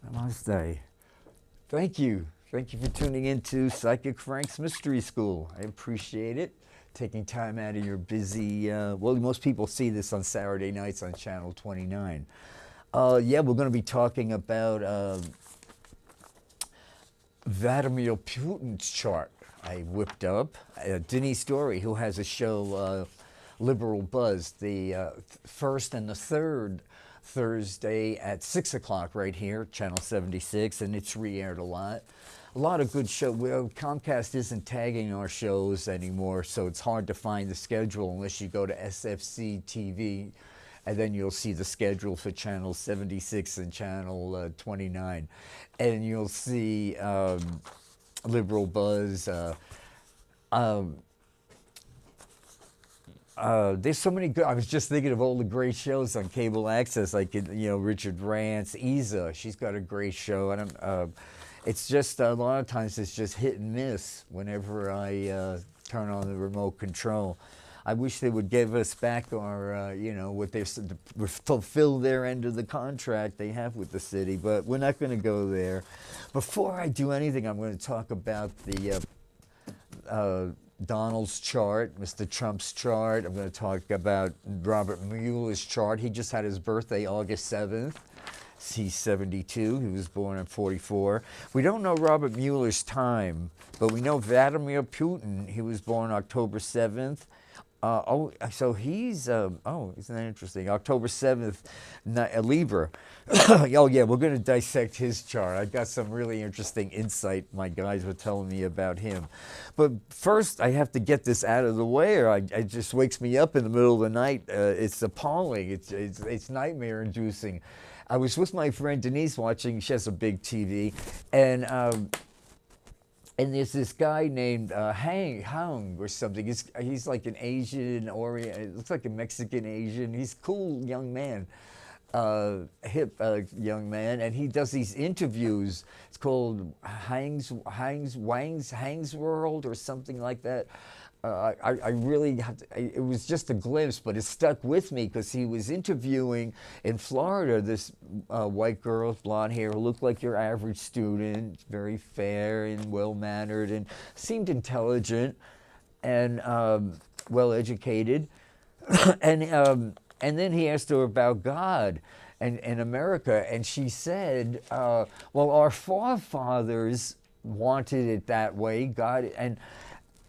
Namaste. Thank you. Thank you for tuning into Psychic Frank's Mystery School. I appreciate it. Taking time out of your busy, well, most people see this on Saturday nights on Channel 29. Yeah, we're going to be talking about Vladimir Putin's chart. I whipped up Denise Story, who has a show, Liberal Buzz, the first and the third Thursday at 6 o'clock right here, Channel 76, and it's re-aired a lot. A lot of good shows. Well, Comcast isn't tagging our shows anymore, so it's hard to find the schedule unless you go to SFC TV, and then you'll see the schedule for Channel 76 and Channel 29. And you'll see Liberal Buzz. There's so many good. I was just thinking of all the great shows on cable access, like Richard Rance, Isa. She's got a great show, and it's just a lot of times it's just hit and miss whenever I turn on the remote control. I wish they would give us back our, what they fulfill their end of the contract they have with the city, but we're not going to go there. Before I do anything, I'm going to talk about the Donald's chart, Mr. Trump's chart. I'm going to talk about Robert Mueller's chart. He just had his birthday August 7th. He's 72. He was born in 44. We don't know Robert Mueller's time, but we know Vladimir Putin. He was born October 7th. So he's, isn't that interesting? October 7th, Libra. Oh, yeah, we're going to dissect his chart. I got some really interesting insight my guys were telling me about him. But first, I have to get this out of the way, or it just wakes me up in the middle of the night. It's appalling. It's nightmare-inducing. I was with my friend Denise watching. She has a big TV, and there's this guy named Hang or something. He's like an Asian Orient. It looks like a Mexican Asian. He's a cool young man, hip young man, and he does these interviews. It's called Hang's World or something like that. I really have to, it was just a glimpse, but it stuck with me because he was interviewing in Florida this white girl, blonde hair, who looked like your average student, very fair and well-mannered and seemed intelligent and well-educated. And then he asked her about God and America, and she said, well, our forefathers wanted it that way, God, and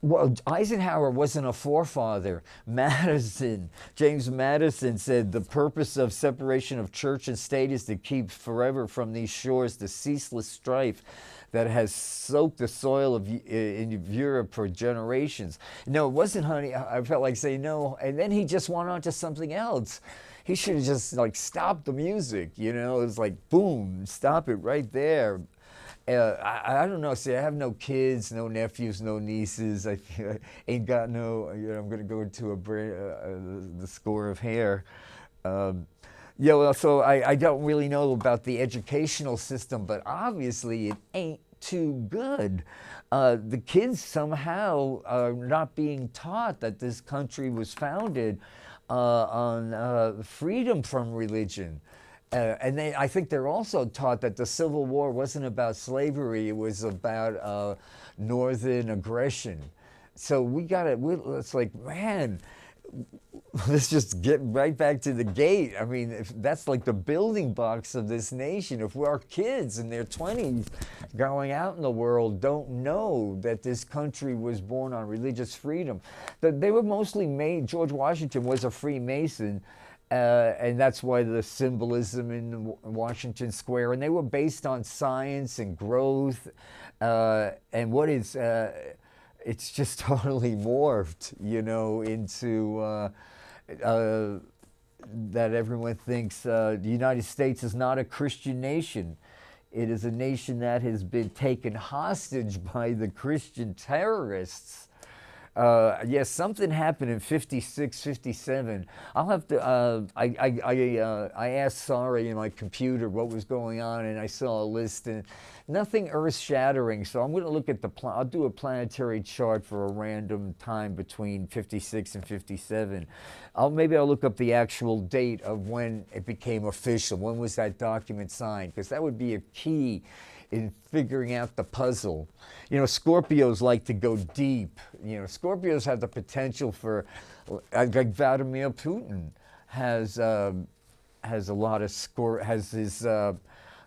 well, Eisenhower wasn't a forefather. James Madison said the purpose of separation of church and state is to keep forever from these shores the ceaseless strife that has soaked the soil of in Europe for generations. No, it wasn't, honey. I felt like saying no, and then he just went on to something else. He should have just stopped the music, It was like, boom, stop it right there. I don't know. See, I have no kids, no nephews, no nieces. I ain't got no. I'm going to go into the score of hair. Well, so I don't really know about the educational system, but obviously it ain't too good. The kids somehow are not being taught that this country was founded on freedom from religion. And I think they're also taught that the Civil War wasn't about slavery, it was about northern aggression. So it's like, man, let's just get right back to the gate. I mean, if that's like the building blocks of this nation. If our kids in their 20s going out in the world don't know that this country was born on religious freedom, that they were mostly made, George Washington was a Freemason, and that's why the symbolism in Washington Square, and they were based on science and growth, and what is, it's just totally morphed, into that everyone thinks the United States is not a Christian nation. It is a nation that has been taken hostage by the Christian terrorists. Yes, something happened in 56, 57. I'll have to. I asked Sorry in my computer what was going on, and I saw a list, and nothing earth-shattering. So I'm going to look at I'll do a planetary chart for a random time between 56 and 57. Maybe I'll look up the actual date of when it became official. When was that document signed? Because that would be a key in figuring out the puzzle. You know, Scorpios like to go deep. You know, Scorpios have the potential for, like Vladimir Putin has a lot of has his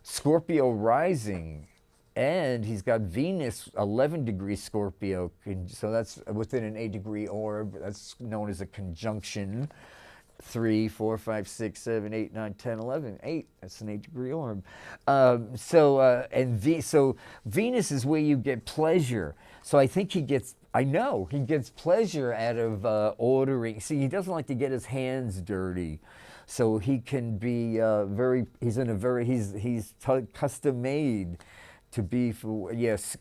Scorpio rising, and he's got Venus 11 degree Scorpio, so that's within an 8-degree orb. That's known as a conjunction. 3, 4, 5, 6, 7, 8, 9, 10, 11, 8. That's an 8-degree orb. So Venus is where you get pleasure. So I think he gets pleasure out of ordering. See, he doesn't like to get his hands dirty. So he can be he's custom made to be for, yes,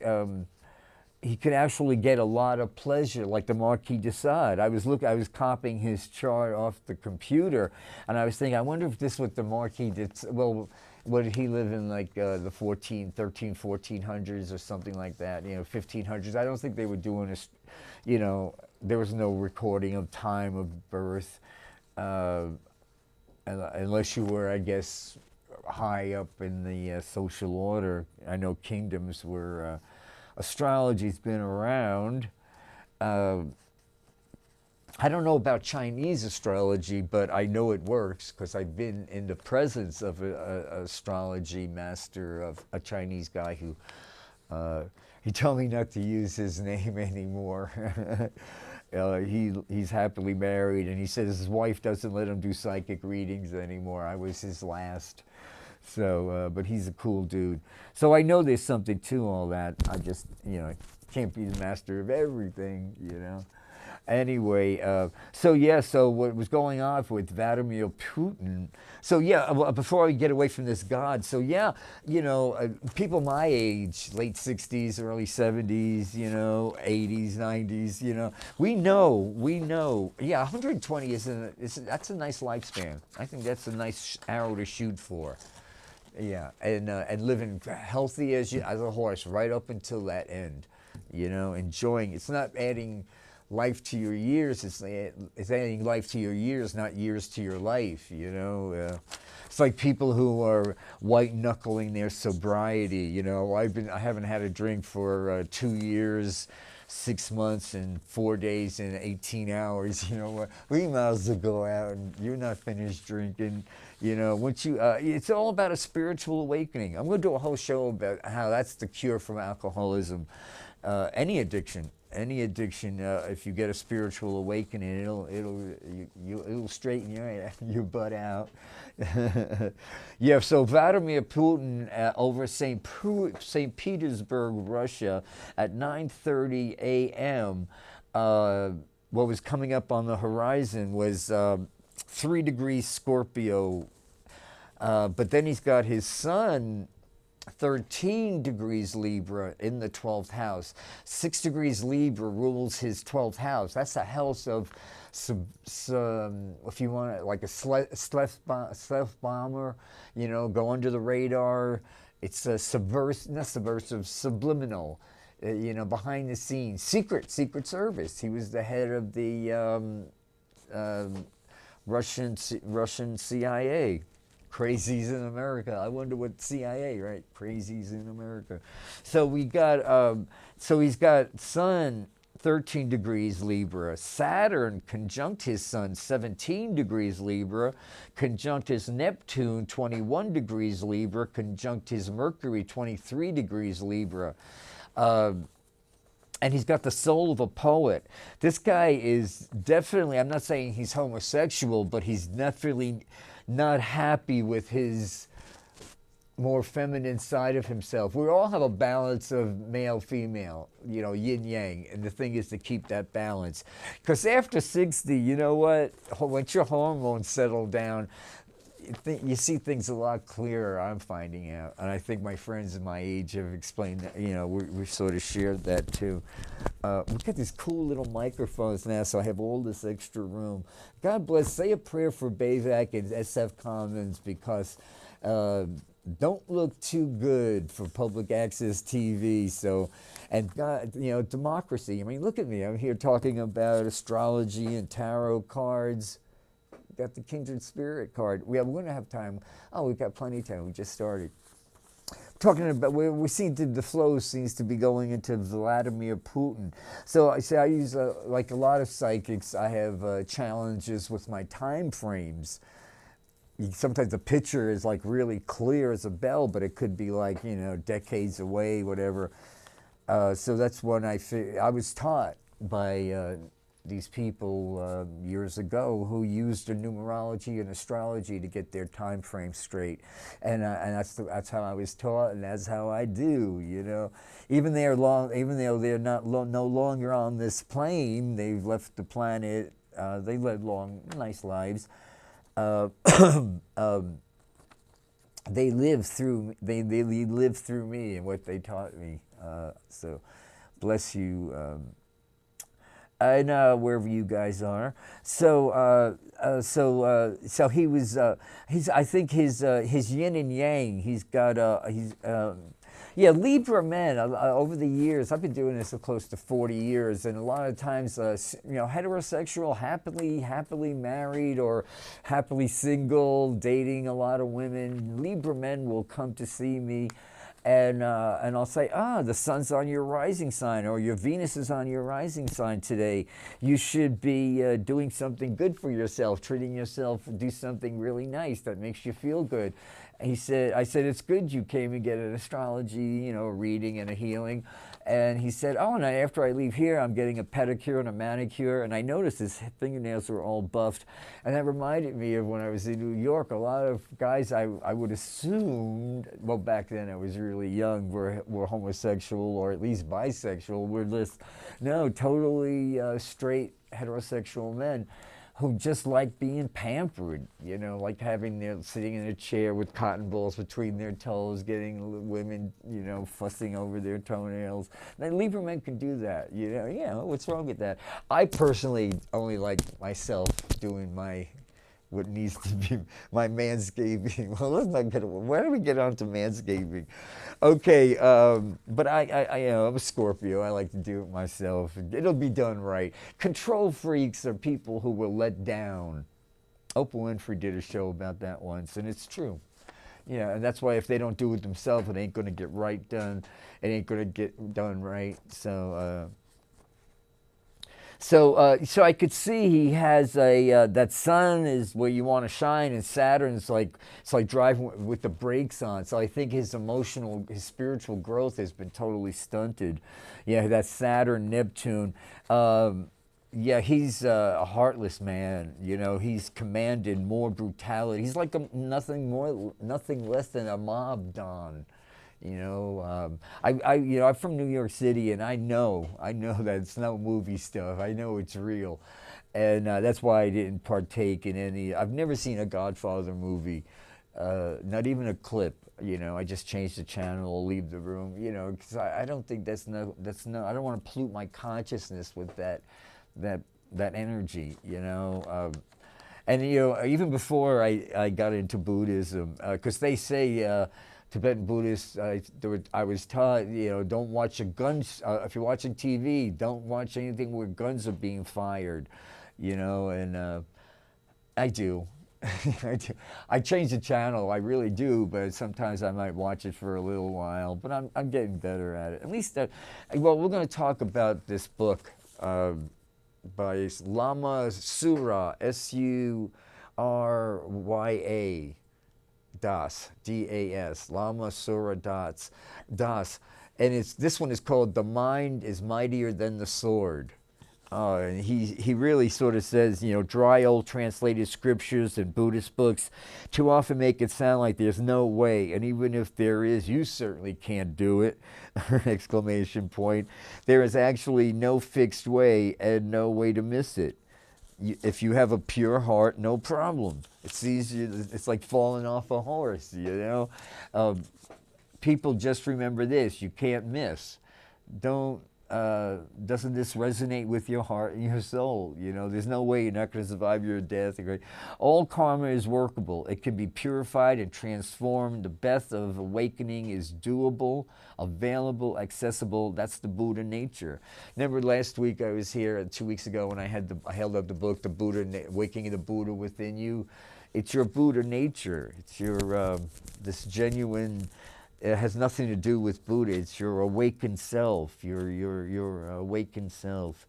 he could actually get a lot of pleasure, like the Marquis de Sade. I was copying his chart off the computer, and I was thinking, I wonder if this was the Marquis de Sade. Well, would he live in like the 1400s or something like that, you know, 1500s? I don't think they were doing this, you know, there was no recording of time of birth, unless you were, I guess, high up in the social order. I know kingdoms were... astrology's been around. I don't know about Chinese astrology, but I know it works because I've been in the presence of an astrology master, of a Chinese guy who, he told me not to use his name anymore. He's happily married, and he says his wife doesn't let him do psychic readings anymore. I was his last. So, but he's a cool dude. So I know there's something to all that. I just, you know, can't be the master of everything, you know. Anyway, so what was going on with Vladimir Putin? So before I get away from this god, you know, people my age, late 60s, early 70s, you know, 80s, 90s, you know, we know, 120 that's a nice lifespan. I think that's a nice arrow to shoot for. Yeah, and living healthy as a horse right up until that end, you know, enjoying. It's not adding life to your years. It's adding life to your years, not years to your life. You know, it's like people who are white knuckling their sobriety. You know, I haven't had a drink for 2 years. 6 months and 4 days and 18 hours, you know, we might as well go out and you're not finished drinking, you know, once you, it's all about a spiritual awakening. I'm going to do a whole show about how that's the cure from alcoholism, any addiction, if you get a spiritual awakening, it'll straighten your butt out. Yeah, so Vladimir Putin over St. Petersburg, Russia, at 9:30 a.m. What was coming up on the horizon was 3 degrees Scorpio, but then he's got his sun 13 degrees Libra in the 12th house. 6 degrees Libra rules his 12th house. That's the house of, if you want to, like a stealth bomber, you know, go under the radar. It's a not subversive, subliminal, you know, behind the scenes. Secret Service. He was the head of the Russian CIA. Crazies in America. I wonder what CIA, right? Crazies in America. So we got, so he's got Sun 13 degrees Libra, Saturn conjunct his Sun 17 degrees Libra, conjunct his Neptune 21 degrees Libra, conjunct his Mercury 23 degrees Libra. And he's got the soul of a poet. This guy is definitely, I'm not saying he's homosexual, but he's definitely not happy with his more feminine side of himself. We all have a balance of male, female, you know, yin yang, and the thing is to keep that balance. Because after 60, you know what, once your hormones settle down, you see things a lot clearer, I'm finding out. And I think my friends my age have explained that, you know, we've sort of shared that too. we got these cool little microphones now, so I have all this extra room. God bless. Say a prayer for Bayvac and SF Commons, because don't look too good for public access TV. So, and God, you know, democracy. I mean, look at me. I'm here talking about astrology and tarot cards. Got the Kindred Spirit card. We're going to have time. Oh, we've got plenty of time. We just started. Talking about, we seem to, the flow seems to be going into Vladimir Putin. So I say I use, like a lot of psychics, I have challenges with my time frames. Sometimes the picture is like really clear as a bell, but it could be like, you know, decades away, whatever. So that's when I was taught by these people years ago who used the numerology and astrology to get their time frame straight, and that's how I was taught, and that's how I do. You know, even though they're not no longer on this plane, they've left the planet. They led long, nice lives. They live through me and what they taught me. So, bless you. I know wherever you guys are. So he was. I think his yin and yang. He's got. Yeah, Libra men. Over the years, I've been doing this for close to 40 years, and a lot of times, you know, heterosexual, happily married or happily single, dating a lot of women. Libra men will come to see me. And I'll say, the sun's on your rising sign, or your Venus is on your rising sign today. You should be doing something good for yourself, treating yourself, do something really nice that makes you feel good. I said, it's good you came and get an astrology, you know, reading and a healing. And he said, and after I leave here, I'm getting a pedicure and a manicure. And I noticed his fingernails were all buffed. And that reminded me of when I was in New York. A lot of guys I would assume, well, back then I was really young, were homosexual or at least bisexual. We're just, no, totally straight heterosexual men who just like being pampered, you know, like sitting in a chair with cotton balls between their toes, getting women, you know, fussing over their toenails. And Libra men can do that, you know. Yeah, what's wrong with that? I personally only like myself doing what needs to be my manscaping. Well, let's not get. Why do we get on to manscaping? Okay, but I'm a Scorpio. I like to do it myself. It'll be done right. Control freaks are people who were let down. Oprah Winfrey did a show about that once, and it's true. Yeah, and that's why if they don't do it themselves, it ain't going to get done. It ain't going to get done right. So I could see he has that sun is where you want to shine, and Saturn's it's like driving with the brakes on. So I think his spiritual growth has been totally stunted. Yeah, that Saturn, Neptune. Yeah, he's a heartless man. You know, he's commanded more brutality. He's like nothing less than a mob don. You know, I'm from New York City, and I know that it's no movie stuff. I know it's real, and that's why I didn't partake in any. I've never seen a Godfather movie, not even a clip. You know, I just change the channel, leave the room. You know, because I don't think that's no. I don't want to pollute my consciousness with that energy. You know. And you know, even before I got into Buddhism, because they say. Tibetan Buddhists, I was taught, you know, don't watch guns. If you're watching TV, don't watch anything where guns are being fired, you know. And I do. I change the channel, I really do, but sometimes I might watch it for a little while. But I'm getting better at it. At least, well, we're going to talk about this book by Lama Surya, Surya. Das, D-A-S, Lama Surya Das. And this one is called The Mind is Mightier Than the Sword. And he really sort of says, you know, dry old translated scriptures and Buddhist books too often make it sound like there's no way, and even if there is, you certainly can't do it, exclamation point. There is actually no fixed way and no way to miss it. If you have a pure heart, no problem. It's easy. It's like falling off a horse, you know. People just remember this: you can't miss. Don't doesn't this resonate with your heart and your soul? You know, there's no way you're not going to survive your death. All karma is workable. It can be purified and transformed. The path of awakening is doable, available, accessible. That's the Buddha nature. Remember last week I was here, 2 weeks ago, when I held up the book, The Buddha, Awakening the Buddha Within You. It's your Buddha nature. It's your this genuine. It has nothing to do with Buddha. It's your awakened self. Your awakened self.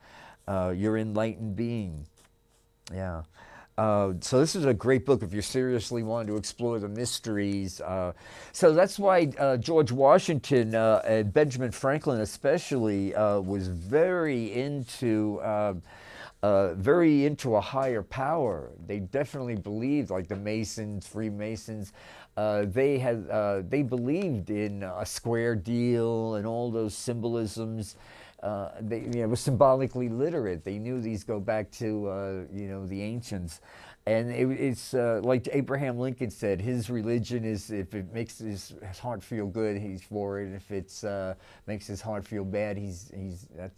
Your enlightened being. Yeah. So this is a great book if you seriously want to explore the mysteries. So that's why George Washington and Benjamin Franklin especially was very into a higher power. They definitely believed, like the Masons, Freemasons, they believed in a square deal and all those symbolisms. They were symbolically literate. They knew these go back to the ancients, and it's like Abraham Lincoln said. His religion is, if it makes his heart feel good, he's for it. If it makes his heart feel bad,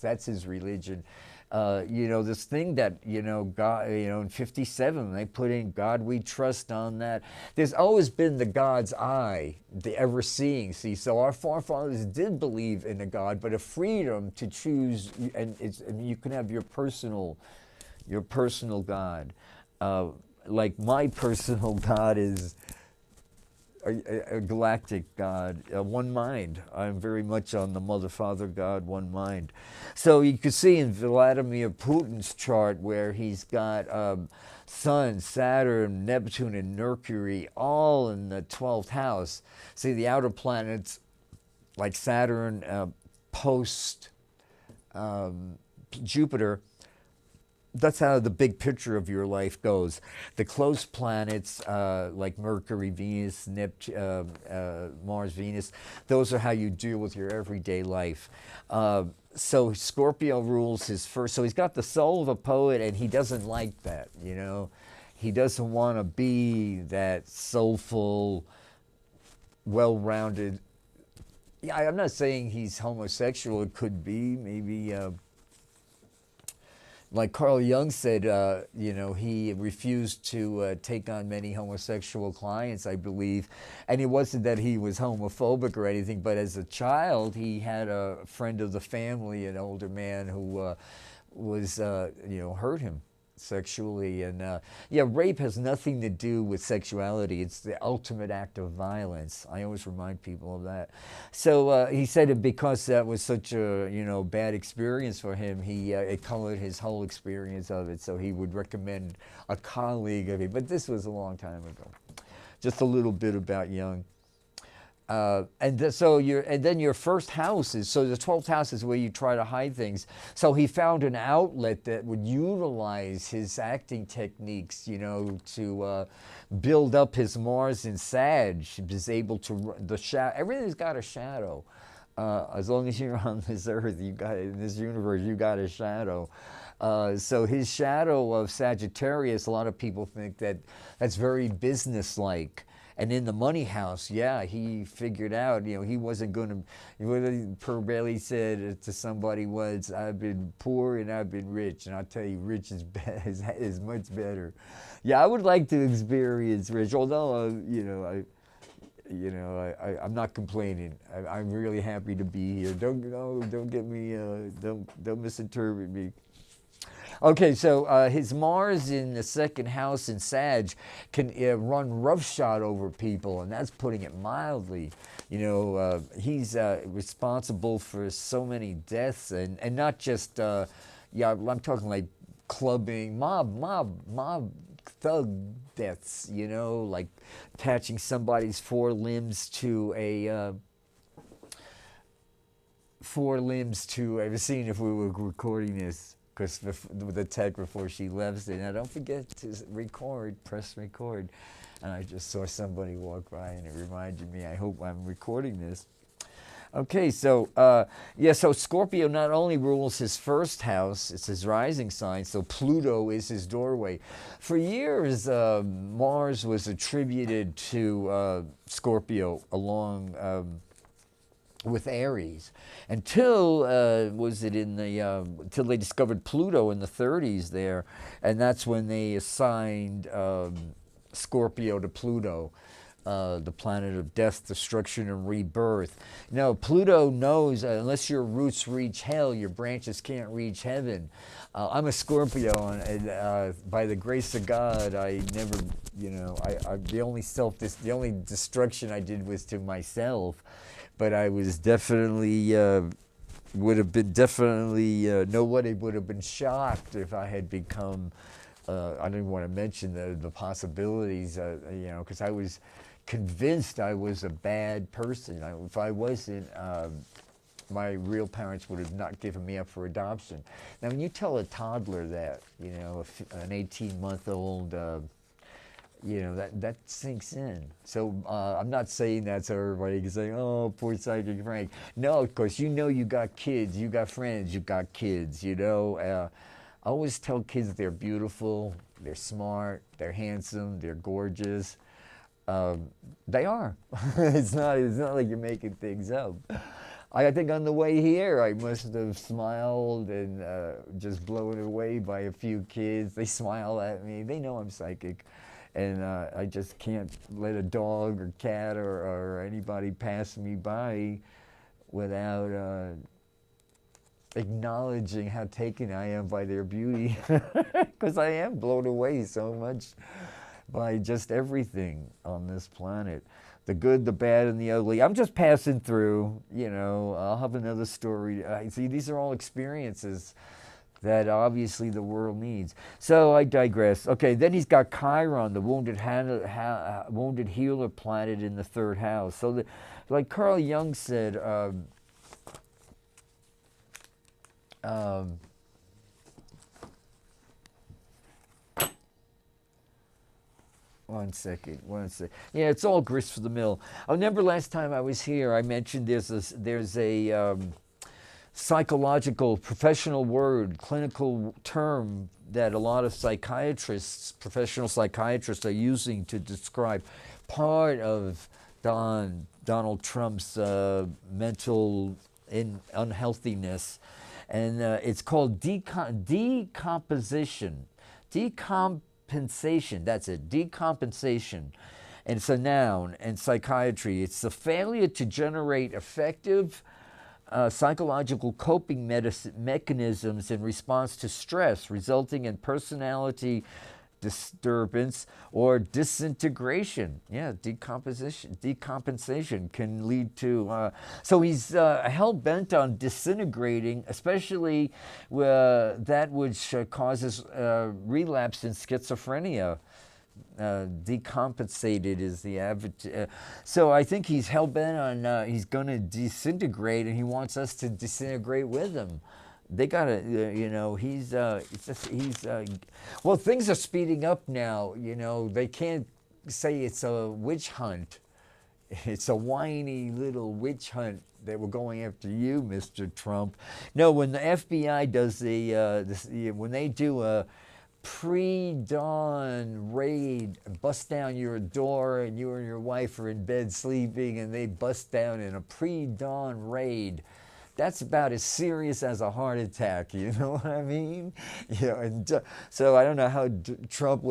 that's his religion. This thing that, God, in 57, they put in God we trust on that. There's always been the God's eye, the ever-seeing. See, so our forefathers did believe in a God, but a freedom to choose, and you can have your personal God. Like my personal God is a galactic God, one mind. I'm very much on the Mother, Father, God, one mind. So you can see in Vladimir Putin's chart where he's got Sun, Saturn, Neptune, and Mercury all in the 12th house. See, the outer planets like Saturn post Jupiter, that's how the big picture of your life goes. The close planets like Mercury, Venus, Mars, Venus, those are how you deal with your everyday life. So Scorpio rules his first. So he's got the soul of a poet, and he doesn't like that. He doesn't want to be that soulful, well-rounded. Yeah, I'm not saying he's homosexual. It could be maybe. Like Carl Jung said, he refused to take on many homosexual clients, I believe. And it wasn't that he was homophobic or anything, but as a child, he had a friend of the family, an older man, who was, hurt him sexually. And rape has nothing to do with sexuality. It's the ultimate act of violence. I always remind people of that. So he said that because that was such a bad experience for him, it colored his whole experience of it. So he would recommend a colleague of him. But this was a long time ago. Just a little bit about Jung. And then your first house is, so the 12th house is where you try to hide things. So he found an outlet that would utilize his acting techniques, to build up his Mars in Sag. He was able to, everything's got a shadow. As long as you're on this earth, in this universe, you got a shadow. So his shadow of Sagittarius, a lot of people think that's very businesslike. And in the money house, he figured out, he wasn't going to, Per Bailey said to somebody once, I've been poor and I've been rich. And I'll tell you, rich is much better. Yeah, I would like to experience rich, although, I'm not complaining. I'm really happy to be here. Don't get me, don't misinterpret me. Okay, so his Mars in the second house in Sag can run roughshod over people, and that's putting it mildly. He's responsible for so many deaths, and not just, I'm talking like clubbing, mob thug deaths, like attaching somebody's forelimbs to I was seeing if we were recording this. Because the tech before she left said, now don't forget to press record. And I just saw somebody walk by and it reminded me, I hope I'm recording this. Okay, so, so Scorpio not only rules his first house, it's his rising sign, so Pluto is his doorway. For years, Mars was attributed to Scorpio along with Aries until was it in the until they discovered Pluto in the 30s there, and that's when they assigned Scorpio to Pluto, the planet of death, destruction, and rebirth. No, Pluto knows unless your roots reach hell, your branches can't reach heaven. I'm a Scorpio, and by the grace of God, I never, the only destruction I did was to myself. But I was definitely, nobody would have been shocked if I had become, I don't even want to mention the possibilities, because I was convinced I was a bad person. If I wasn't, my real parents would have not given me up for adoption. Now, when you tell a toddler that, an 18-month-old, that sinks in. So I'm not saying that so everybody can say, oh, poor Psychic Frank. No, of course, you got kids, you got friends, you got kids, I always tell kids they're beautiful, they're smart, they're handsome, they're gorgeous. They are. It's not like you're making things up. I think on the way here, I must have smiled and just blown away by a few kids. They smile at me. They know I'm psychic. And I just can't let a dog or cat or anybody pass me by without acknowledging how taken I am by their beauty. Because I am blown away so much by just everything on this planet. The good, the bad, and the ugly. I'm just passing through, I'll have another story. See, these are all experiences that obviously the world needs. So I digress. Okay, then he's got Chiron, the wounded healer planet in the third house. So like Carl Jung said, one second. Yeah, it's all grist for the mill. I remember last time I was here, I mentioned there's a psychological, professional word, clinical term that a lot of psychiatrists, professional psychiatrists, are using to describe part of Donald Trump's mental unhealthiness, and it's called decomposition. Decompensation, that's it, decompensation. And it's a noun in psychiatry. It's the failure to generate effective psychological coping mechanisms in response to stress, resulting in personality disturbance or disintegration. Yeah, decompensation can lead to. So he's hell-bent on disintegrating, especially that which causes relapse in schizophrenia. Decompensated is the average. So I think he's hell-bent on he's going to disintegrate, and he wants us to disintegrate with him. They gotta, well, things are speeding up now. They can't say it's a witch hunt. It's a whiny little witch hunt that we're going after you, Mr. Trump. No, when the FBI does when they do a pre-dawn raid, bust down your door, and you and your wife are in bed sleeping, and they bust down in a pre-dawn raid, that's about as serious as a heart attack, you know what I mean? And so I don't know how Trump,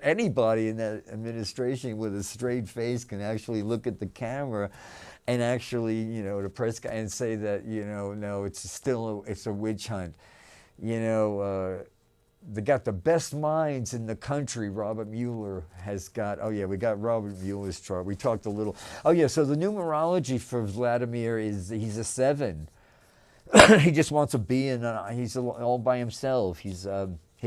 anybody in that administration with a straight face can actually look at the camera and actually, the press guy, and say that, no, it's a witch hunt. They got the best minds in the country. Robert Muller has got, we got Robert Mueller's chart. We talked a little. So the numerology for Vladimir is he's a 7. He just wants to be he's all by himself. He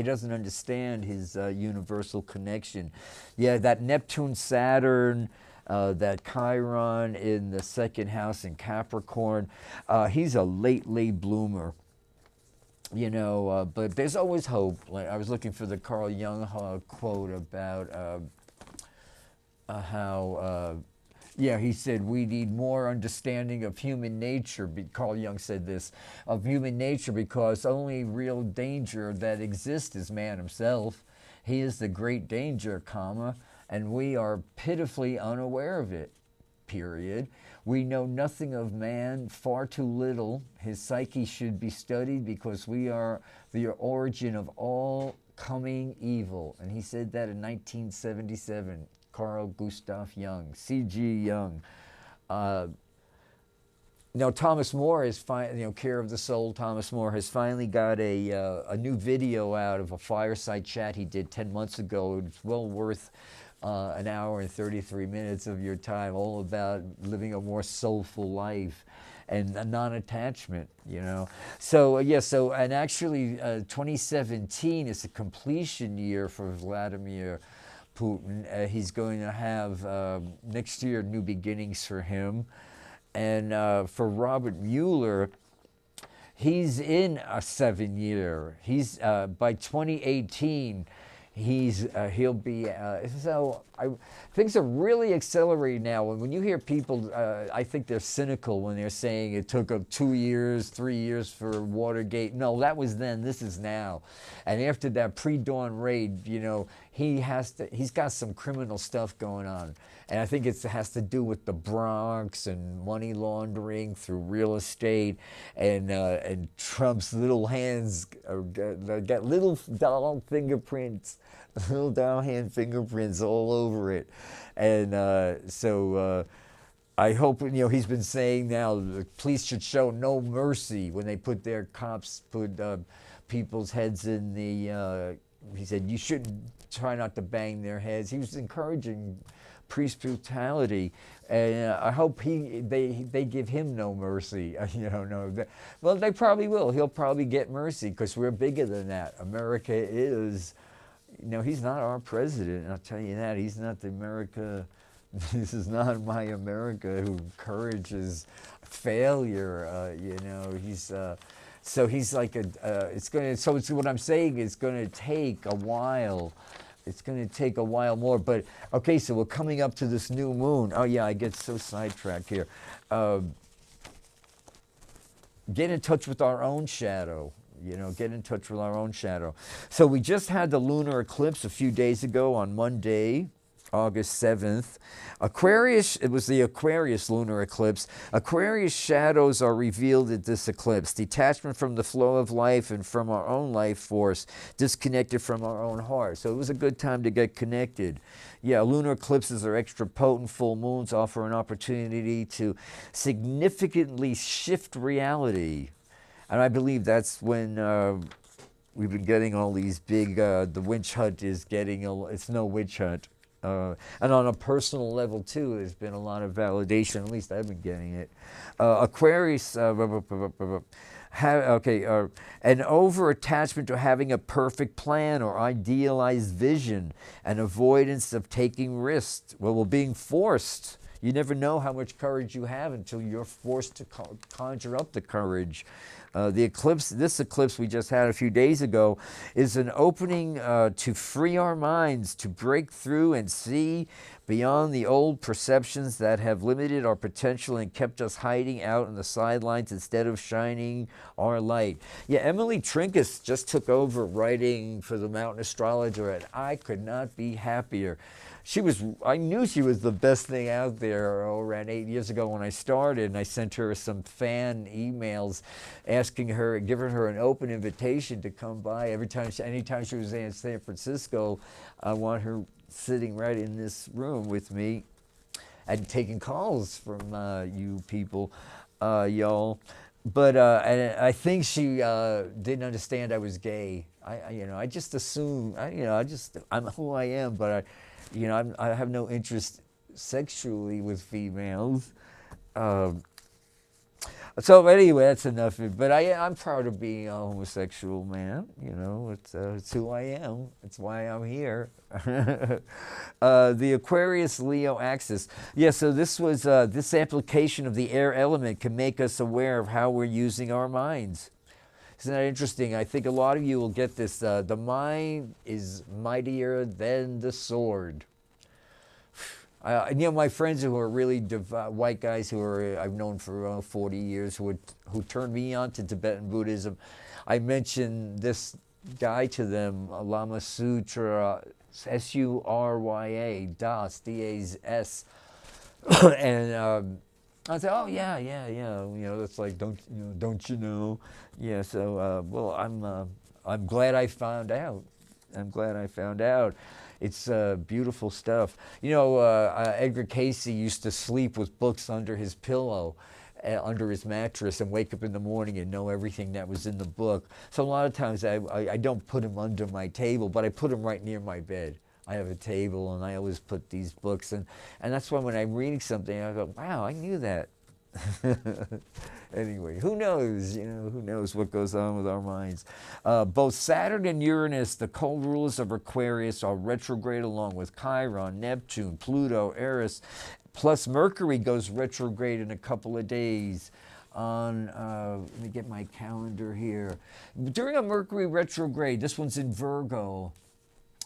doesn't understand his universal connection. Yeah, that Neptune, Saturn, that Chiron in the second house in Capricorn. He's a late bloomer. But there's always hope. Like I was looking for the Carl Jung quote about how. He said, we need more understanding of human nature. Carl Jung said this, of human nature, because only real danger that exists is man himself. He is the great danger, and we are pitifully unaware of it, period. We know nothing of man, far too little. His psyche should be studied because we are the origin of all coming evil. And he said that in 1977. Carl Gustav Jung, C.G. Jung. Now Thomas More is Care of the Soul. Thomas More has finally got a new video out of a fireside chat he did 10 months ago. It's well worth an hour and 33 minutes of your time, all about living a more soulful life and a non-attachment, So and actually 2017 is a completion year for Vladimir Putin. He's going to have next year new beginnings for him. And for Robert Mueller, he's in a 7-year. He's by 2018. He'll be things are really accelerating now. And when you hear people, I think they're cynical when they're saying it took up 2 years, 3 years for Watergate. No, that was then. This is now. And after that pre-dawn raid, he's got some criminal stuff going on. And I think it has to do with the Bronx and money laundering through real estate, and Trump's little hands got little doll fingerprints, little doll hand fingerprints all over it. And I hope, he's been saying now the police should show no mercy when they put people's heads in the, he said you shouldn't try not to bang their heads. He was encouraging priest brutality, and I hope they give him no mercy. Well, they probably will. He'll probably get mercy because we're bigger than that. America is, he's not our president. I'll tell you that. He's not the America. This is not my America who encourages failure. He's. So he's like So what I'm saying is going to take a while. It's going to take a while more, but okay, so we're coming up to this new moon. Oh yeah, I get so sidetracked here. Get in touch with our own shadow, get in touch with our own shadow. So we just had the lunar eclipse a few days ago on Monday, August 7th. Aquarius, it was the Aquarius lunar eclipse. Aquarius shadows are revealed at this eclipse. Detachment from the flow of life and from our own life force, disconnected from our own heart. So it was a good time to get connected. Yeah, lunar eclipses are extra potent. Full moons offer an opportunity to significantly shift reality. And I believe that's when we've been getting all these big, the witch hunt is getting, it's no witch hunt. And on a personal level too, there's been a lot of validation. At least I've been getting it. Aquarius, an over-attachment to having a perfect plan or idealized vision, and avoidance of taking risks. Well, being forced. You never know how much courage you have until you're forced to conjure up the courage. This eclipse we just had a few days ago, is an opening to free our minds, to break through and see beyond the old perceptions that have limited our potential and kept us hiding out on the sidelines instead of shining our light. Yeah, Emily Trinkus just took over writing for the Mountain Astrologer, and I could not be happier. I knew she was the best thing out there around 8 years ago when I started, and I sent her some fan emails giving her an open invitation to come by anytime she was in San Francisco. I want her sitting right in this room with me and taking calls from you people, y'all. But and I think she didn't understand I was gay. I just assumed, I'm who I am, but I have no interest sexually with females. So anyway, that's enough. But I'm proud of being a homosexual man. It's who I am. It's why I'm here. The Aquarius-Leo axis. Yeah, so this was this application of the air element can make us aware of how we're using our minds. Isn't that interesting? I think a lot of you will get this. The mind is mightier than the sword. My friends who are really white guys I've known for 40 years who turned me on to Tibetan Buddhism, I mentioned this guy to them, Lama Sutra, S-U-R-Y-A, Das, D-A-S. And I said, oh yeah. That's like, don't you know? Yeah. So well, I'm glad I found out. I'm glad I found out. It's beautiful stuff. Edgar Casey used to sleep with books under his pillow, under his mattress, and wake up in the morning and know everything that was in the book. So a lot of times I don't put them under my table, but I put them right near my bed. I have a table, and I always put these books, and that's why when I'm reading something, I go, wow, I knew that. Anyway, who knows? Who knows what goes on with our minds? Both Saturn and Uranus, the co-rulers of Aquarius, are retrograde along with Chiron, Neptune, Pluto, Eris, plus Mercury goes retrograde in a couple of days. Let me get my calendar here. During a Mercury retrograde, this one's in Virgo.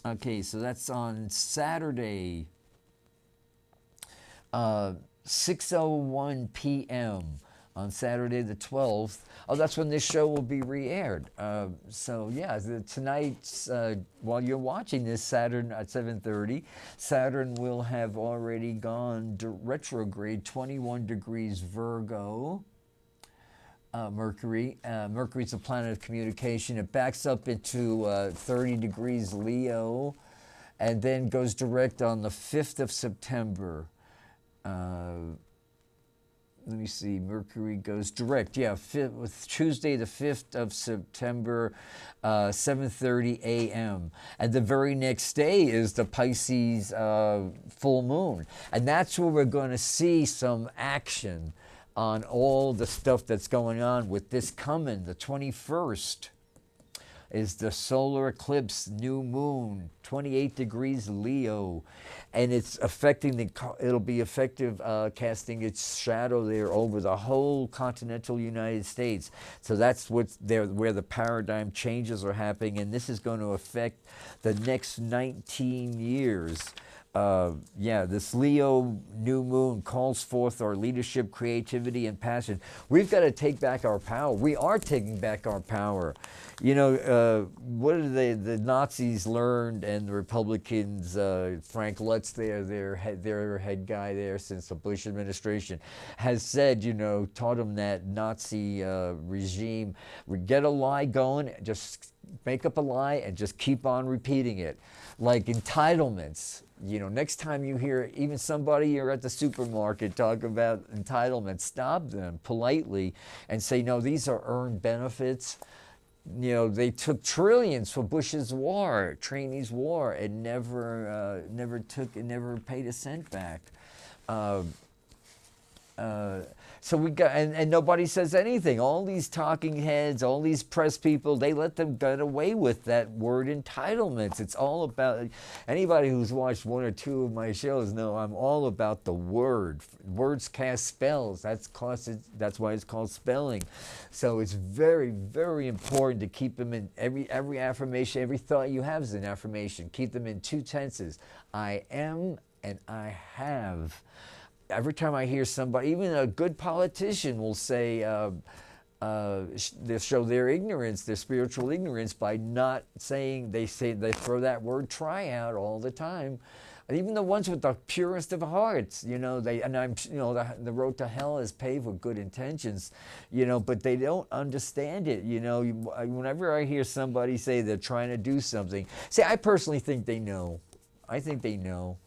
Okay, so that's on Saturday, 6:01 p.m. on Saturday the 12th. Oh, that's when this show will be re-aired. So yeah, tonight, while you're watching this, Saturn at 7:30, Saturn will have already gone retrograde, 21 degrees Virgo. Mercury. Mercury's a planet of communication. It backs up into 30 degrees Leo, and then goes direct on the 5th of September. Let me see. Mercury goes direct. Yeah, Tuesday the 5th of September, 7:30 a.m. And the very next day is the Pisces full moon, and that's where we're going to see some action on all the stuff that's going on with this coming. The 21st is the solar eclipse, new moon, 28 degrees Leo, and it's affecting it'll be effective casting its shadow there over the whole continental United States. So that's where the paradigm changes are happening, and this is going to affect the next 19 years. This Leo new moon calls forth our leadership, creativity, and passion. We've got to take back our power. We are taking back our power. What did the Nazis learned, and the Republicans, Frank Lutz there, their head guy there since the Bush administration, has said, taught them that Nazi regime, get a lie going, just make up a lie and just keep on repeating it. Like entitlements. Next time you hear even somebody you're at the supermarket talk about entitlements, stop them politely and say, no, these are earned benefits. They took trillions for Bush's war, Cheney's war, and never paid a cent back. So we got, and nobody says anything. All these talking heads, all these press people, they let them get away with that word entitlements. It's all about, anybody who's watched one or two of my shows know I'm all about the word. Words cast spells. That's why it's called spelling. So it's very, very important to keep them in every affirmation, every thought you have is an affirmation. Keep them in two tenses. I am and I have. Every time I hear somebody, even a good politician will say, they show their ignorance, their spiritual ignorance by not saying, they throw that word try out all the time. And even the ones with the purest of hearts, the road to hell is paved with good intentions, but they don't understand it. Whenever I hear somebody say they're trying to do something, I personally think they know. I think they know.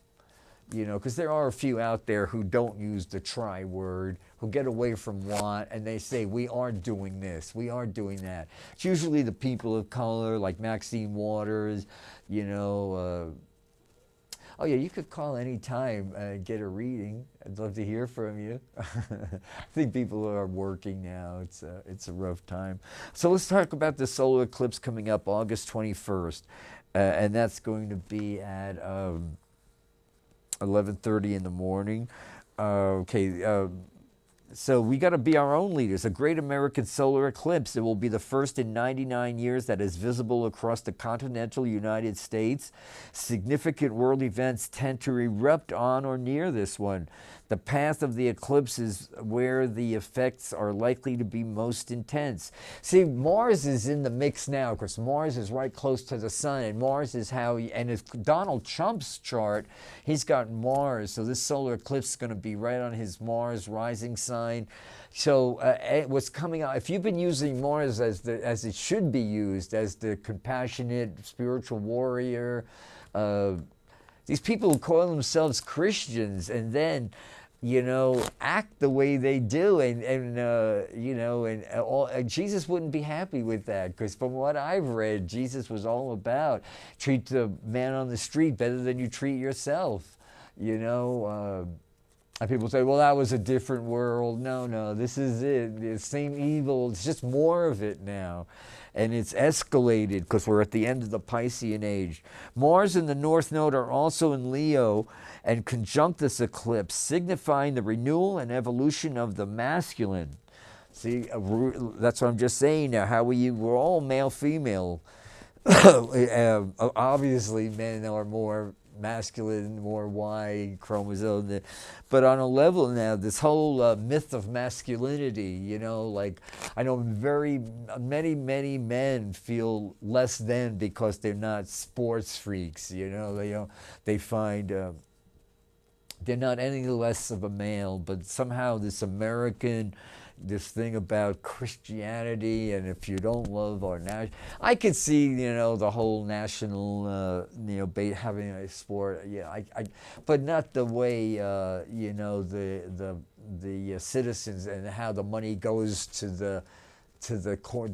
Because there are a few out there who don't use the try word, who get away from want, and they say, we are doing this, we are doing that. It's usually the people of color, like Maxine Waters, oh yeah, you could call any time and get a reading. I'd love to hear from you. I think people are working now. It's a rough time. So let's talk about the solar eclipse coming up August 21st, and that's going to be at 11:30 in the morning. So we got to be our own leaders. A great American solar eclipse. It will be the first in 99 years that is visible across the continental United States. Significant world events tend to erupt on or near this one. The path of the eclipse is where the effects are likely to be most intense. See, Mars is in the mix now because Mars is right close to the sun, and Mars is how, and if Donald Trump's chart, he's got Mars, so this solar eclipse is going to be right on his Mars rising sign. So what's coming out, if you've been using Mars as it should be used, as the compassionate spiritual warrior, these people who call themselves Christians and then, act the way they do, and Jesus wouldn't be happy with that, because from what I've read, Jesus was all about treat the man on the street better than you treat yourself, And people say, well, that was a different world. No, this is it. The same evil. It's just more of it now. And it's escalated because we're at the end of the Piscean age. Mars and the North Node are also in Leo and conjunct this eclipse, signifying the renewal and evolution of the masculine. See, that's what I'm just saying now. We're all male, female. Obviously, men are more masculine, more Y chromosome, but on a level now, this whole myth of masculinity, like I know many men feel less than because they're not sports freaks, they find they're not any less of a male, but somehow this thing about Christianity, and if you don't love our I could see, the whole national, having a sport, but not the way, the citizens and how the money goes to the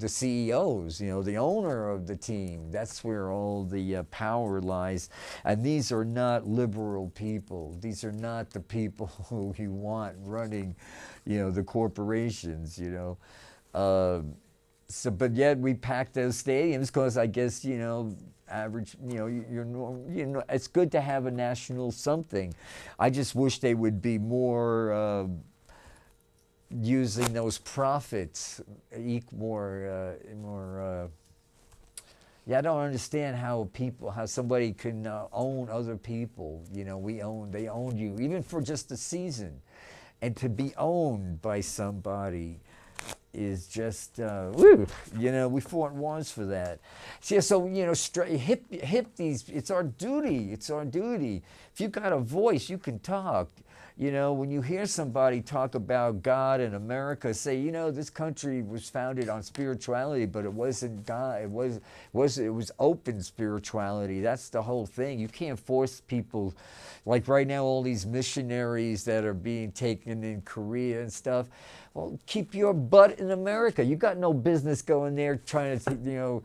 CEOs, the owner of the team. That's where all the power lies. And these are not liberal people. These are not the people who you want running, the corporations, So, but yet we pack those stadiums because I guess, average, it's good to have a national something. I just wish they would be more using those profits more. I don't understand how somebody can own other people. They own you even for just a season, and to be owned by somebody is just we fought wars for that. So hip these. It's our duty. If you got a voice, you can talk. When you hear somebody talk about God and America, say, this country was founded on spirituality, but it wasn't God. It was open spirituality. That's the whole thing. You can't force people. Like right now, all these missionaries that are being taken in Korea and stuff. Well, keep your butt in America. You got no business going there trying to,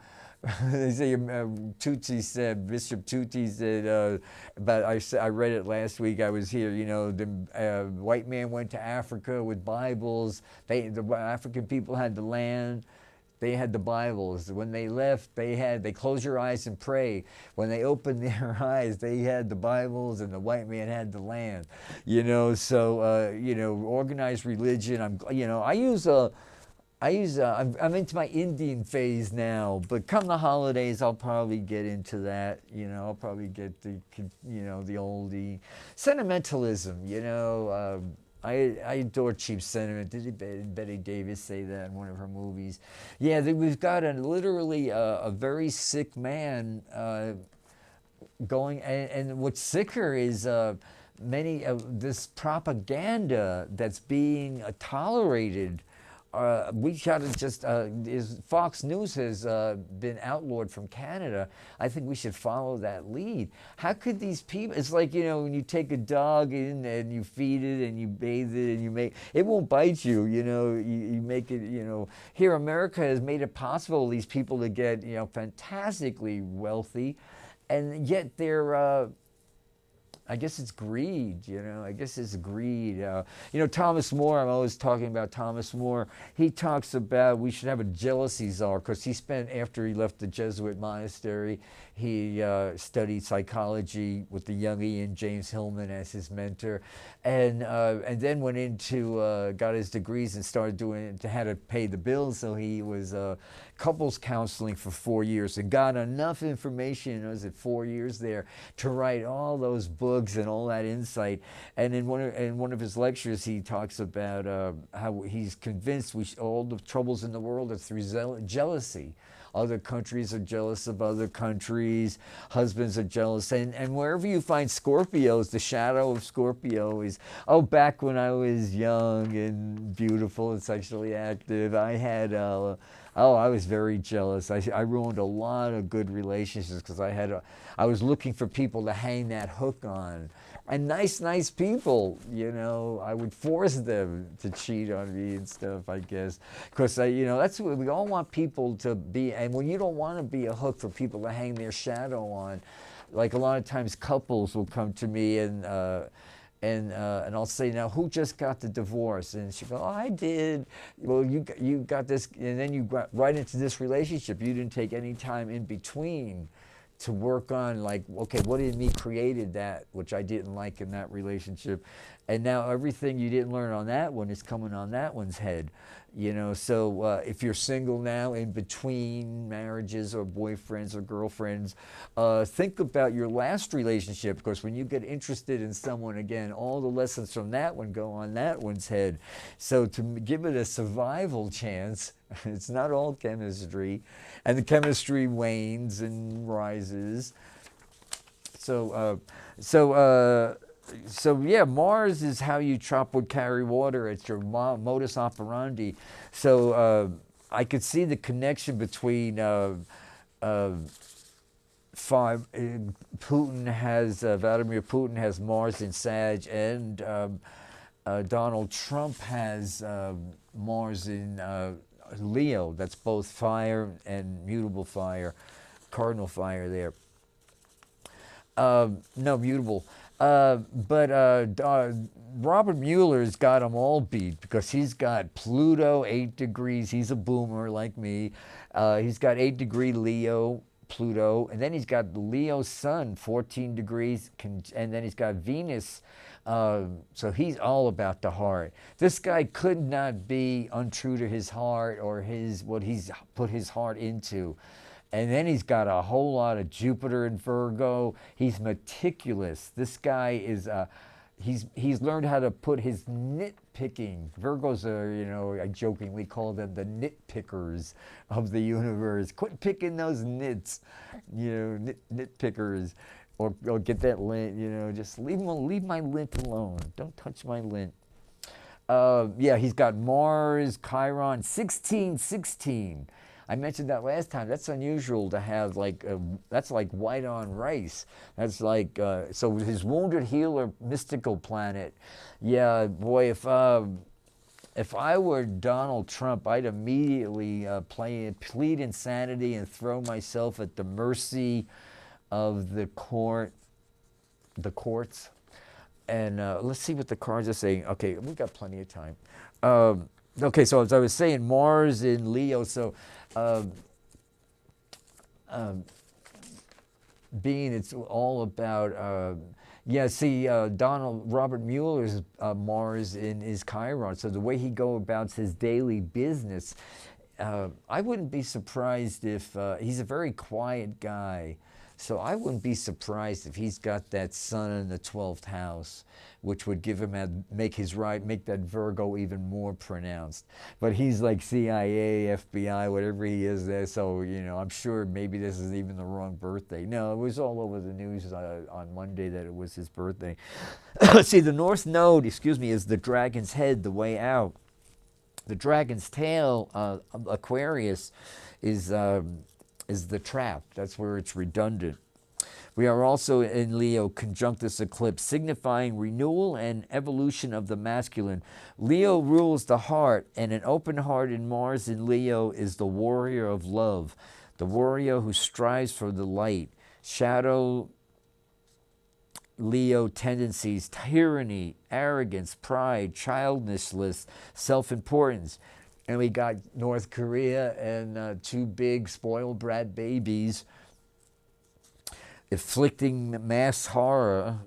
they say Tucci said, Bishop Tucci said, I read it last week. I was here. The white man went to Africa with Bibles. The African people had the land. They had the Bibles. When they left, they close your eyes and pray. When they opened their eyes, they had the Bibles, and the white man had the land. So organized religion. I'm into my Indian phase now, but come the holidays, I'll probably get into that. I'll probably get the oldie sentimentalism. I adore cheap sentiment. Did Betty Davis say that in one of her movies? Yeah, we've got literally a very sick man going, and what's sicker is many of this propaganda that's being tolerated. We got to just, Fox News has been outlawed from Canada. I think we should follow that lead. How could these people, it's like, when you take a dog in and you feed it and you bathe it and it won't bite you, you make it, here America has made it possible these people to get, fantastically wealthy, and yet they're, I guess it's greed, Thomas More, I'm always talking about Thomas More. He talks about we should have a jealousy czar because he spent, after he left the Jesuit monastery, he studied psychology with the Jungian James Hillman as his mentor, and then went into, got his degrees and started doing how to pay the bills. So he was couples counseling for 4 years and got enough information, 4 years there, to write all those books books and all that insight. And in one of his lectures, he talks about how he's convinced all the troubles in the world are through jealousy. Other countries are jealous of other countries. Husbands are jealous. And wherever you find Scorpios, the shadow of Scorpio is, oh, back when I was young and beautiful and sexually active, I had, I was very jealous. I ruined a lot of good relationships because I was looking for people to hang that hook on. And nice people, you know, I would force them to cheat on me and stuff, I guess. Because, you know, that's what we all want people to be. And when you don't want to be a hook for people to hang their shadow on, like a lot of times couples will come to me and I'll say, now, who just got the divorce? And she'll go, oh, I did. Well, you got this, and then you got right into this relationship. You didn't take any time in between to work on, like, okay, what in me created that, which I didn't like in that relationship. And now everything you didn't learn on that one is coming on that one's head. You know, so if you're single now, in between marriages or boyfriends or girlfriends, think about your last relationship, because when you get interested in someone again, all the lessons from that one go on that one's head. So to give it a survival chance, it's not all chemistry, and the chemistry wanes and rises. So yeah, Mars is how you chop wood, carry water. It's your modus operandi. So I could see the connection between Vladimir Putin has Mars in Sag, and Donald Trump has Mars in Leo. That's both fire and mutable fire, cardinal fire there. No, mutable. But Robert Mueller's got them all beat, because he's got Pluto 8 degrees. He's a boomer like me. He's got 8-degree Leo, Pluto, and then he's got the Leo Sun 14 degrees, and then he's got Venus. So he's all about the heart. This guy could not be untrue to his heart or what he's put his heart into. And then he's got a whole lot of Jupiter in Virgo. He's meticulous. This guy is, he's learned how to put his nitpicking. Virgos are, you know, I jokingly call them the nitpickers of the universe. Quit picking those nits, you know, nitpickers. Or get that lint, you know, just leave my lint alone. Don't touch my lint. Yeah, he's got Mars, Chiron, 1616. I mentioned that last time. That's unusual to have, like, that's like white on rice. That's like, so his wounded healer mystical planet. Yeah, boy, if I were Donald Trump, I'd immediately plead insanity and throw myself at the mercy of the courts. And let's see what the cards are saying. Okay, we've got plenty of time. Okay, so as I was saying, Mars in Leo, so being it's all about, yeah, see, Robert Mueller's Mars in his Chiron, so the way he go about his daily business, I wouldn't be surprised if, he's a very quiet guy. So I wouldn't be surprised if he's got that sun in the 12th house, which would give him make that Virgo even more pronounced. But he's like CIA, FBI, whatever he is there. So, you know, I'm sure maybe this is even the wrong birthday. No, it was all over the news on Monday that it was his birthday. See, the North Node, is the dragon's head, the way out. The dragon's tail, Aquarius, is the trap. That's where it's redundant. We are also in Leo, conjunct this eclipse, signifying renewal and evolution of the masculine. Leo rules the heart, and an open heart in Mars in Leo is the warrior of love, the warrior who strives for the light. Shadow Leo tendencies: tyranny, arrogance, pride, childishness, self-importance. And we got North Korea and two big spoiled brat babies inflicting mass horror.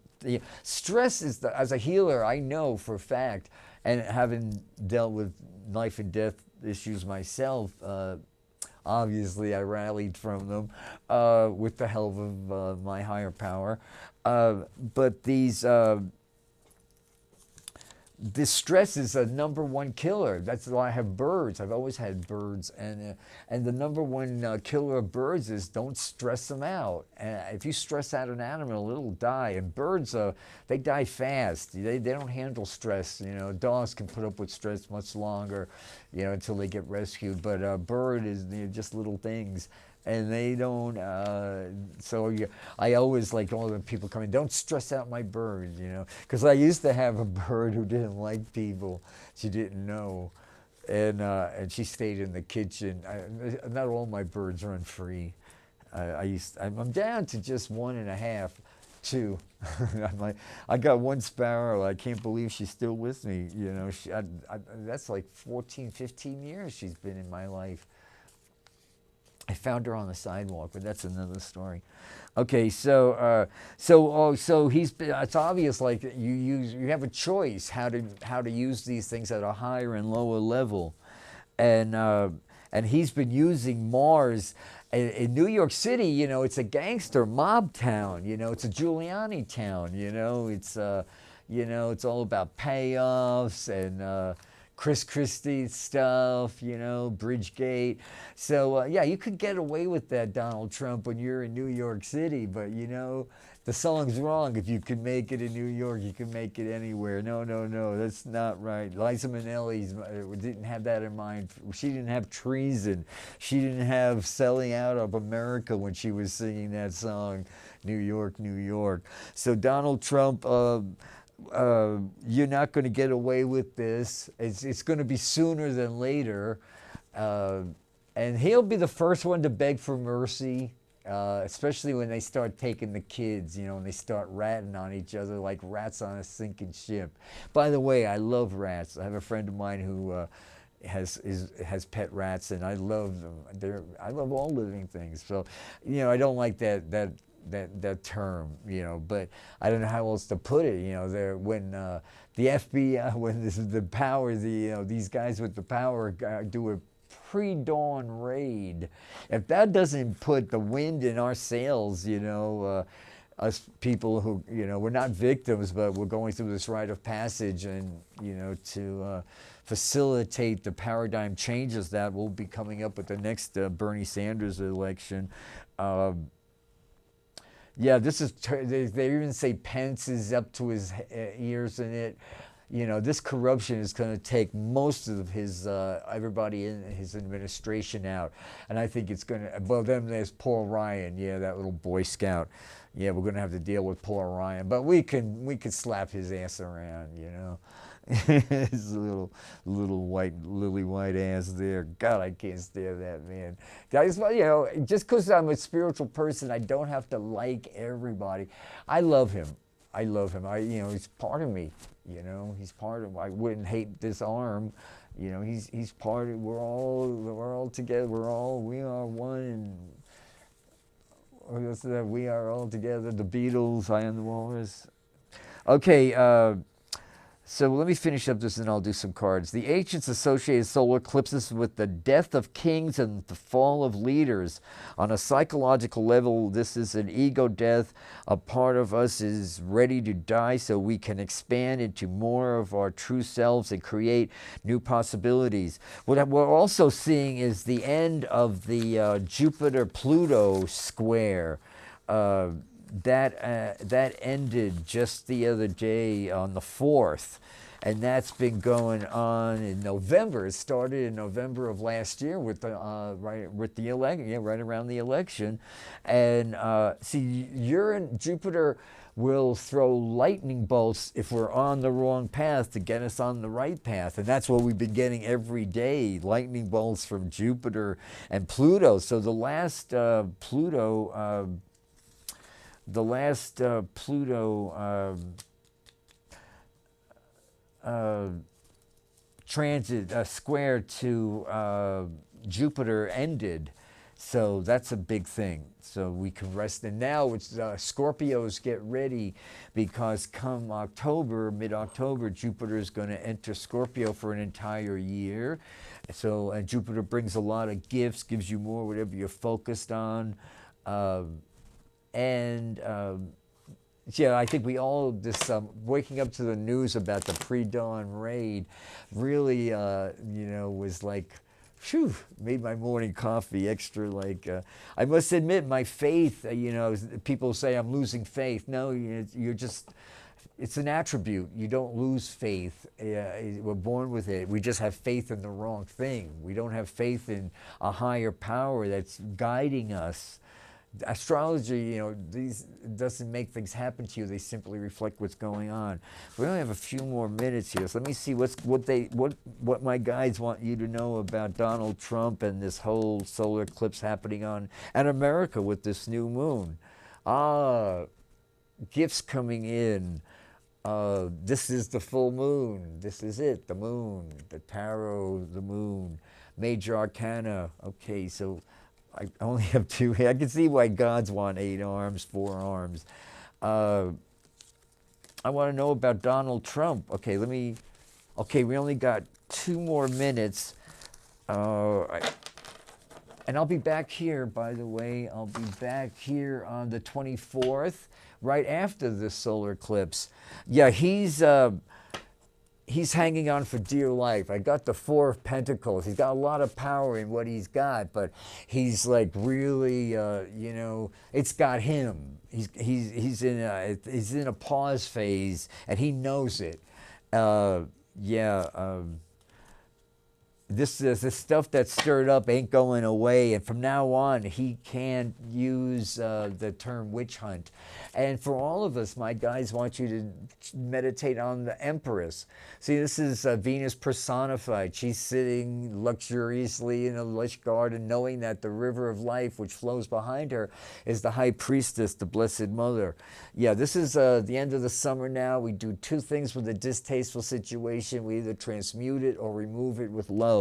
Stress is, as a healer, I know for a fact, and having dealt with life and death issues myself, Obviously, I rallied from them with the help of my higher power. But this stress is a number one killer. That's why I have birds. I've always had birds, and the number one killer of birds is don't stress them out. If you stress out an animal, it'll die. And birds, they die fast. They don't handle stress. You know, dogs can put up with stress much longer, you know, until they get rescued. But a bird is, you know, just little things. And they don't. I always like all the people coming. Don't stress out my bird, you know, because I used to have a bird who didn't like people. She didn't know, and she stayed in the kitchen. Not all my birds run free. I'm down to just 1.5, 2. I got one sparrow. I can't believe she's still with me. You know, that's like 14, 15 years she's been in my life. I found her on the sidewalk, but that's another story. Okay, so it's obvious, like you have a choice how to use these things at a higher and lower level, and he's been using Mars in New York City. You know, it's a gangster mob town. You know, it's a Giuliani town. You know, it's all about payoffs and Chris Christie stuff, you know, Bridgegate. So, yeah, you could get away with that, Donald Trump, when you're in New York City. But, you know, the song's wrong. If you can make it in New York, you can make it anywhere. No, that's not right. Liza Minnelli didn't have that in mind. She didn't have treason. She didn't have selling out of America when she was singing that song, New York, New York. So Donald Trump... you're not going to get away with this. It's going to be sooner than later. And he'll be the first one to beg for mercy, especially when they start taking the kids, you know, and they start ratting on each other like rats on a sinking ship. By the way, I love rats. I have a friend of mine who has pet rats, and I love them. I love all living things. So, you know, I don't like that term, you know, but I don't know how else to put it. You know, when the FBI, when the power, these guys with the power do a pre-dawn raid, if that doesn't put the wind in our sails, you know, us people who, you know, we're not victims, but we're going through this rite of passage, and, you know, to facilitate the paradigm changes that will be coming up with the next Bernie Sanders election. Yeah, this is, they even say Pence is up to his ears in it. You know, this corruption is going to take most of his, everybody in his administration out. And I think it's going to, well, then there's Paul Ryan, yeah, that little Boy Scout. Yeah, we're going to have to deal with Paul Ryan. But we can slap his ass around, you know. His little white, lily white ass there. God, I can't stand that man. Guys, you know, just because I'm a spiritual person, I don't have to like everybody. I love him. You know, he's part of me. You know, he's part of. I wouldn't hate this arm. You know, he's part of. We're all together. We are one. And we are all together. The Beatles, I Am the Walrus. Okay. So let me finish up this and I'll do some cards. The ancients associated solar eclipses with the death of kings and the fall of leaders. On a psychological level, this is an ego death. A part of us is ready to die so we can expand into more of our true selves and create new possibilities. What we're also seeing is the end of the Jupiter-Pluto square. That ended just the other day on the 4th, and that's been going on in November. It started in November of last year with the election, right around the election, and see, Jupiter will throw lightning bolts if we're on the wrong path to get us on the right path, and that's what we've been getting every day, lightning bolts from Jupiter and Pluto. So the last Pluto transit square to Jupiter ended. So that's a big thing. So we can rest. And now it's Scorpios, get ready, because come October, mid-October, Jupiter is going to enter Scorpio for an entire year. So, and Jupiter brings a lot of gifts, gives you more whatever you're focused on. And yeah, I think we all, this waking up to the news about the pre-dawn raid really, you know, was like, phew, made my morning coffee extra like, I must admit my faith, you know, people say I'm losing faith. No, you're just, it's an attribute. You don't lose faith. We're born with it. We just have faith in the wrong thing. We don't have faith in a higher power that's guiding us. Astrology, you know, these doesn't make things happen to you. They simply reflect what's going on. We only have a few more minutes here, so let me see what my guides want you to know about Donald Trump and this whole solar eclipse happening on and America with this new moon. Gifts coming in. This is the full moon. This is it, the moon, the tarot, the moon, major arcana. Okay, so I only have two. I can see why gods want 8 arms, 4 arms. I want to know about Donald Trump. Okay, we only got 2 more minutes. And I'll be back here, by the way. I'll be back here on the 24th, right after the solar eclipse. Yeah, he's hanging on for dear life. I got the 4 of Pentacles. He's got a lot of power in what he's got, but he's like really, you know, it's got him. He's in a pause phase, and he knows it. This stuff that's stirred up ain't going away, and from now on he can't use the term witch hunt. And for all of us, my guys want you to meditate on the Empress. See, this is Venus personified. She's sitting luxuriously in a lush garden, knowing that the river of life which flows behind her is the high priestess, the Blessed Mother. Yeah, this is the end of the summer now. We do 2 things with a distasteful situation. We either transmute it or remove it with love.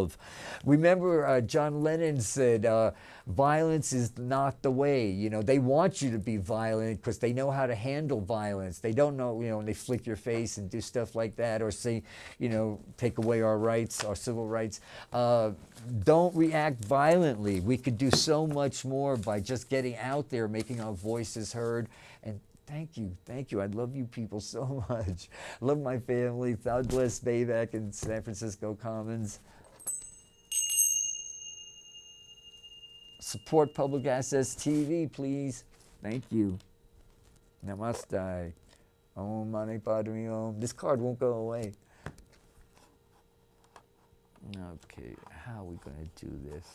Remember, John Lennon said, violence is not the way. You know, they want you to be violent because they know how to handle violence. They don't know, you know, when they flick your face and do stuff like that, or say, you know, take away our rights, our civil rights. Don't react violently. We could do so much more by just getting out there, making our voices heard. And thank you. I love you people so much. I love my family. God bless Bayback and San Francisco Commons. Support Public Access TV, please. Thank you. Namaste. Om Mani Padme Hum. This card won't go away. Okay, how are we going to do this?